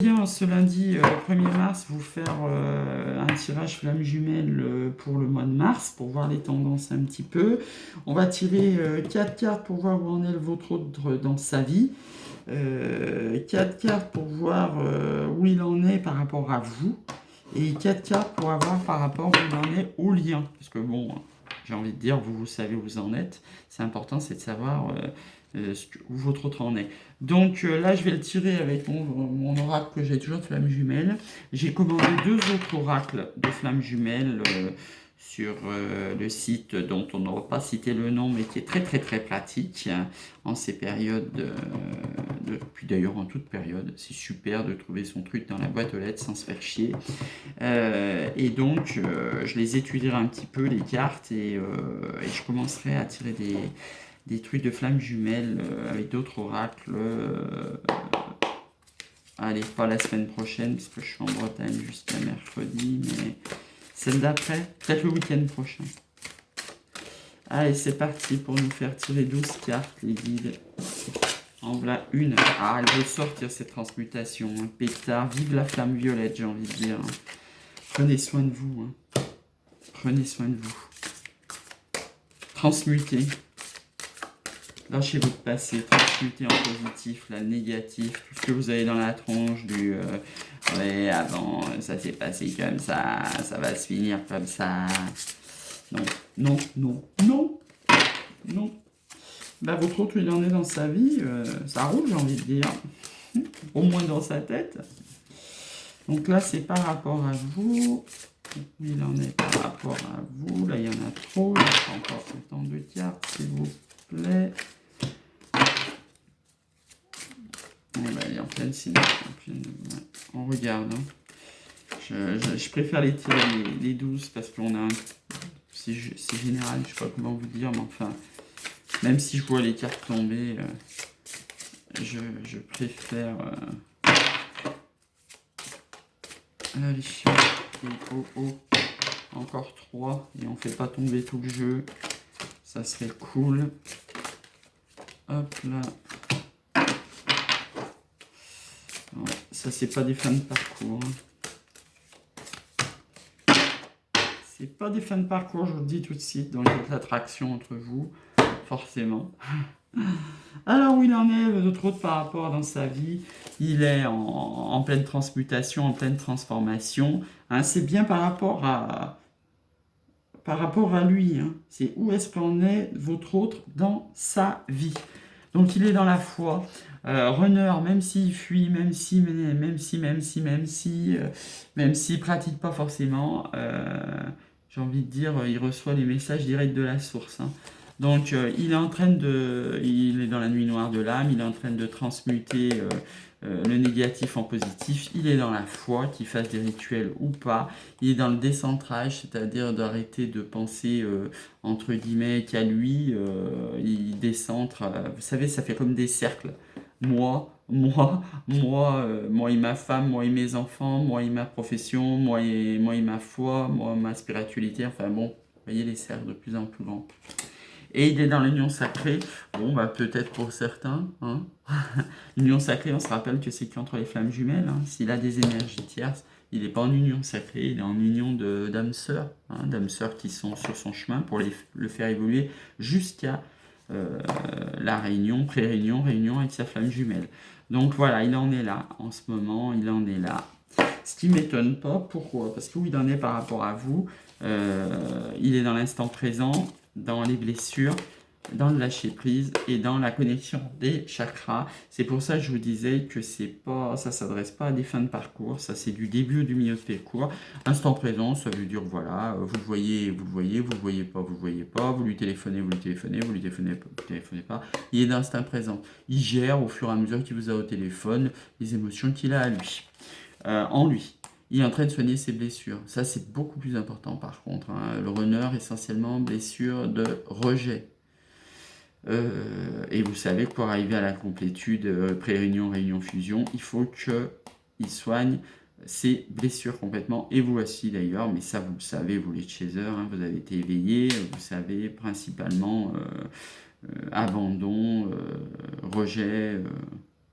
Bien, ce lundi 1er mars, vous faire un tirage flamme jumelle pour le mois de mars, pour voir les tendances un petit peu. On va tirer 4 cartes pour voir où en est votre autre dans sa vie. 4 cartes pour voir où il en est par rapport à vous. Et 4 cartes pour avoir par rapport où il en est au lien. Parce que bon, j'ai envie de dire, vous savez où vous en êtes. C'est important, c'est de savoir où votre autre en est. Donc là, je vais le tirer avec mon oracle que j'ai toujours de flamme jumelle. J'ai commandé 2 autres oracles de flamme jumelle sur le site dont on n'aura pas cité le nom, mais qui est très très très pratique en ces périodes, puis d'ailleurs en toute période. C'est super de trouver son truc dans la boîte aux lettres sans se faire chier. Et donc, je les étudierai un petit peu, les cartes, et je commencerai à tirer des trucs de flammes jumelles avec d'autres oracles. Allez, pas la semaine prochaine, parce que je suis en Bretagne jusqu'à mercredi, mais celle d'après, peut-être le week-end prochain. Allez, c'est parti pour nous faire tirer 12 cartes, les guides. En voilà une. Ah, elle veut sortir cette transmutation. Hein. Pétard, vive la flamme violette, j'ai envie de dire. Prenez soin de vous. Hein. Prenez soin de vous. Transmutez. Lâchez votre passé, transmutez en positif, la négatif, tout ce que vous avez dans la tronche du ouais, avant ça s'est passé comme ça va se finir comme ça. Non, non, non, non, non. Bah, votre autre, il en est dans sa vie, ça roule, j'ai envie de dire. Au moins dans sa tête. Donc là, c'est par rapport à vous. Il en est par rapport à vous. Là, il y en a trop. Il n'y a pas encore autant de cartes, s'il vous plaît. Il est en pleine signature. On regarde. Hein. Je préfère les tirer les 12 parce qu'on a un... C'est général, je sais pas comment vous dire, mais enfin, même si je vois les cartes tomber, je préfère... Allez, oh, encore 3, et on fait pas tomber tout le jeu. Ça serait cool. Hop là. Ouais, ça, c'est pas des fins de parcours. Hein. C'est pas des fins de parcours, je vous le dis tout de suite, donc il y a de l'attraction entre vous, forcément. Alors, où il en est, notre autre par rapport dans sa vie, il est en pleine transmutation, en pleine transformation. Hein, c'est bien par rapport à lui. Hein. C'est où est-ce qu'en est votre autre dans sa vie. Donc, il est dans la foi. Runner, même s'il fuit, même s'il pratique pas forcément, j'ai envie de dire, il reçoit les messages directs de la source. Hein. Donc, il est dans la nuit noire de l'âme, il est en train de transmuter le négatif en positif, il est dans la foi, qu'il fasse des rituels ou pas, il est dans le décentrage, c'est-à-dire d'arrêter de penser, entre guillemets, qu'à lui, il décentre, vous savez, ça fait comme des cercles. Moi et ma femme, moi et mes enfants, moi et ma profession, moi et ma foi, moi ma spiritualité, enfin bon, vous voyez les cercles de plus en plus grands. Et il est dans l'union sacrée. Bon, bah, peut-être pour certains. Hein. L'union sacrée, on se rappelle que c'est qu'entre les flammes jumelles. Hein. S'il a des énergies tierces, il n'est pas en union sacrée, il est en union d'âmes sœurs. Hein, d'âmes sœurs qui sont sur son chemin pour le faire évoluer jusqu'à la réunion, réunion avec sa flamme jumelle. Donc voilà, il en est là. En ce moment, il en est là. Ce qui ne m'étonne pas. Pourquoi? Parce que où il en est par rapport à vous, il est dans l'instant présent, dans les blessures, dans le lâcher prise et dans la connexion des chakras. C'est pour ça que je vous disais que ça s'adresse pas à des fins de parcours, ça c'est du début ou du milieu de parcours. Instant présent, ça veut dire voilà, vous le voyez, vous le voyez, vous le voyez pas, vous le voyez pas, vous lui téléphonez, vous lui téléphonez, vous lui téléphonez pas, vous téléphonez pas. Il est dans l'instant présent. Il gère au fur et à mesure qu'il vous a au téléphone les émotions qu'il a à lui, en lui. Il est en train de soigner ses blessures. Ça, c'est beaucoup plus important par contre. Hein. Le runner, essentiellement, blessure de rejet. Et vous savez que pour arriver à la complétude, pré-réunion, réunion, fusion, il faut qu'il soigne ses blessures complètement. Et vous aussi d'ailleurs, mais ça vous le savez, vous les chasers, hein, vous avez été éveillés, vous savez principalement abandon, rejet,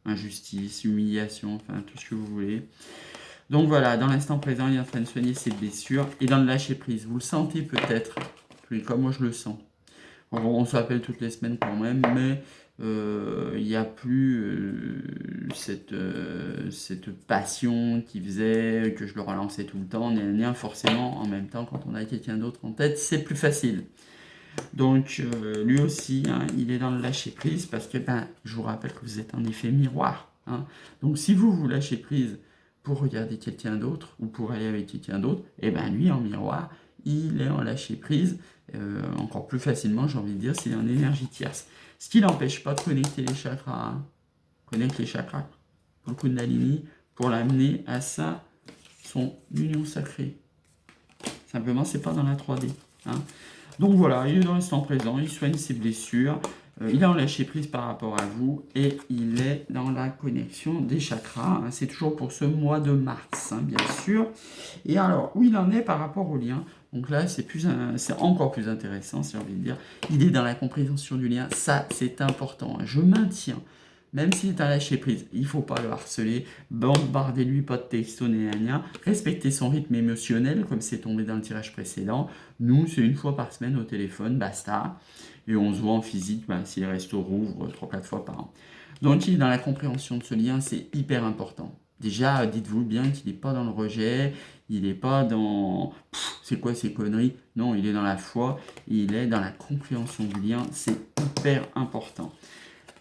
injustice, humiliation, enfin tout ce que vous voulez. Donc voilà, dans l'instant présent, il est en train de soigner ses blessures et dans le lâcher prise. Vous le sentez peut-être, comme moi je le sens. On s'appelle toutes les semaines quand même, mais il n'y a plus cette passion qui faisait que je le relançais tout le temps. Forcément, en même temps, quand on a quelqu'un d'autre en tête, c'est plus facile. Donc lui aussi, hein, il est dans le lâcher prise parce que je vous rappelle que vous êtes un effet miroir. Hein. Donc si vous lâchez prise pour regarder quelqu'un d'autre ou pour aller avec quelqu'un d'autre, et lui en miroir, il est en lâcher prise encore plus facilement, j'ai envie de dire, s'il est en énergie tierce. Ce qui n'empêche pas de connecter les chakras. Hein. Connecte les chakras pour le Kundalini pour l'amener à son union sacrée. Simplement, c'est pas dans la 3D. Hein. Donc voilà, il est dans l'instant présent, il soigne ses blessures, il est en lâcher prise par rapport à vous et il est dans la connexion des chakras. Hein. C'est toujours pour ce mois de mars, hein, bien sûr. Et alors, où il en est par rapport au lien? Donc là, c'est encore plus intéressant, si j'ai envie de dire. Il est dans la compréhension du lien. Ça, c'est important. Je maintiens. Même s'il est à lâcher prise, il ne faut pas le harceler, bombardez-lui pas de texto, rien. Respectez son rythme émotionnel, comme c'est tombé dans le tirage précédent. Nous, c'est une fois par semaine au téléphone, basta. Et on se voit en physique si les restos rouvrent 3-4 fois par an. Donc, il est dans la compréhension de ce lien, c'est hyper important. Déjà, dites-vous bien qu'il n'est pas dans le rejet, il n'est pas dans c'est quoi ces conneries. Non, il est dans la foi, il est dans la compréhension du lien, c'est hyper important.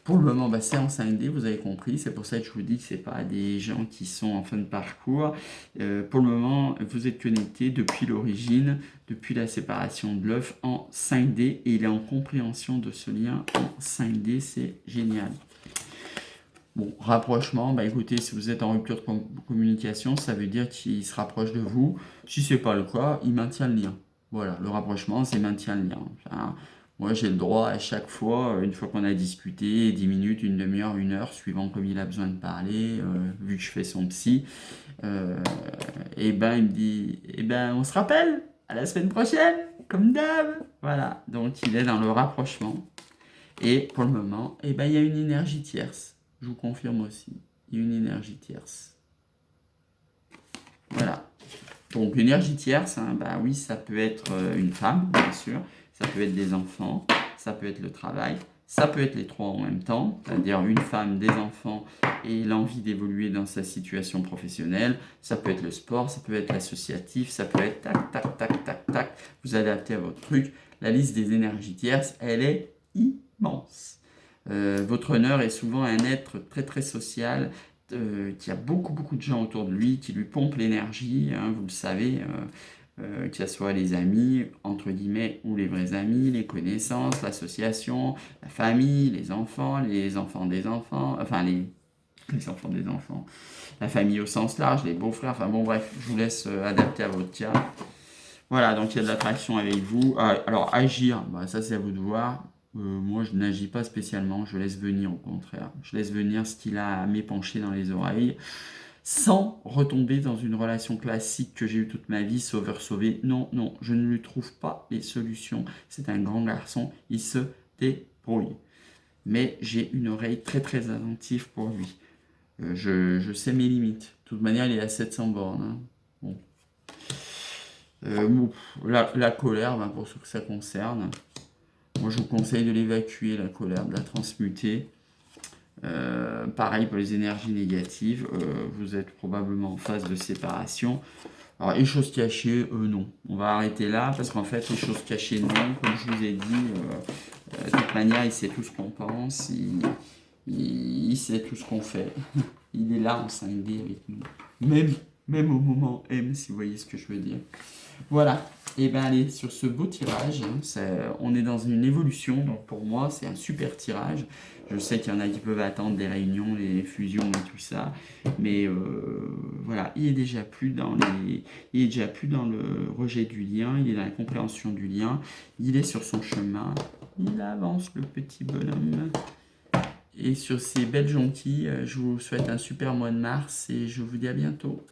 Pour le moment, c'est en 5D, vous avez compris, c'est pour ça que je vous dis que ce n'est pas des gens qui sont en fin de parcours. Pour le moment, vous êtes connecté depuis l'origine, depuis la séparation de l'œuf en 5D, et il est en compréhension de ce lien en 5D, c'est génial. Bon, rapprochement, écoutez, si vous êtes en rupture de communication, ça veut dire qu'il se rapproche de vous. Si ce n'est pas le cas, il maintient le lien. Voilà, le rapprochement, c'est maintien le lien. Enfin, moi, j'ai le droit à chaque fois, une fois qu'on a discuté, 10 minutes, une demi-heure, 1 heure, suivant comme il a besoin de parler, vu que je fais son psy, il me dit, on se rappelle, à la semaine prochaine, comme d'hab. Voilà, donc il est dans le rapprochement. Et pour le moment, il y a une énergie tierce. Je vous confirme aussi, il y a une énergie tierce. Voilà. Donc, énergie tierce, oui, ça peut être une femme, bien sûr, ça peut être des enfants, ça peut être le travail, ça peut être les trois en même temps, c'est-à-dire une femme, des enfants et l'envie d'évoluer dans sa situation professionnelle, ça peut être le sport, ça peut être l'associatif, ça peut être tac, tac, tac, tac, tac, vous adaptez à votre truc. La liste des énergies tierces, elle est immense. Votre honneur est souvent un être très très social, qui a beaucoup de gens autour de lui, qui lui pompent l'énergie, hein, vous le savez, que ce soit les amis, entre guillemets, ou les vrais amis, les connaissances, l'association, la famille, les enfants des enfants, enfin les enfants des enfants, la famille au sens large, les beaux-frères, enfin bon bref, je vous laisse adapter à votre cas. Voilà, donc il y a de l'attraction avec vous. Alors agir, ça c'est à vous de voir. Moi, je n'agis pas spécialement, je laisse venir au contraire. Je laisse venir ce qu'il a à m'épancher dans les oreilles, sans retomber dans une relation classique que j'ai eue toute ma vie, sauveur-sauvé. Non, je ne lui trouve pas les solutions. C'est un grand garçon, il se débrouille. Mais j'ai une oreille très très attentive pour lui. Je sais mes limites. De toute manière, il est à 700 bornes. Hein. Bon. La colère, pour ceux que ça concerne, moi, je vous conseille de l'évacuer, la colère, de la transmuter. Pareil pour les énergies négatives. Vous êtes probablement en phase de séparation. Alors, les choses cachées, non. On va arrêter là, parce qu'en fait, les choses cachées, non. Comme je vous ai dit, de toute manière, il sait tout ce qu'on pense. Il sait tout ce qu'on fait. Il est là en 5D avec nous. Même au moment M, si vous voyez ce que je veux dire. Voilà, et allez, sur ce beau tirage, on est dans une évolution, donc pour moi c'est un super tirage. Je sais qu'il y en a qui peuvent attendre des réunions, les fusions et tout ça, mais voilà, il est déjà plus dans le rejet du lien, il est dans la compréhension du lien, il est sur son chemin, il avance le petit bonhomme. Et sur ces belles jonquilles, je vous souhaite un super mois de mars et je vous dis à bientôt.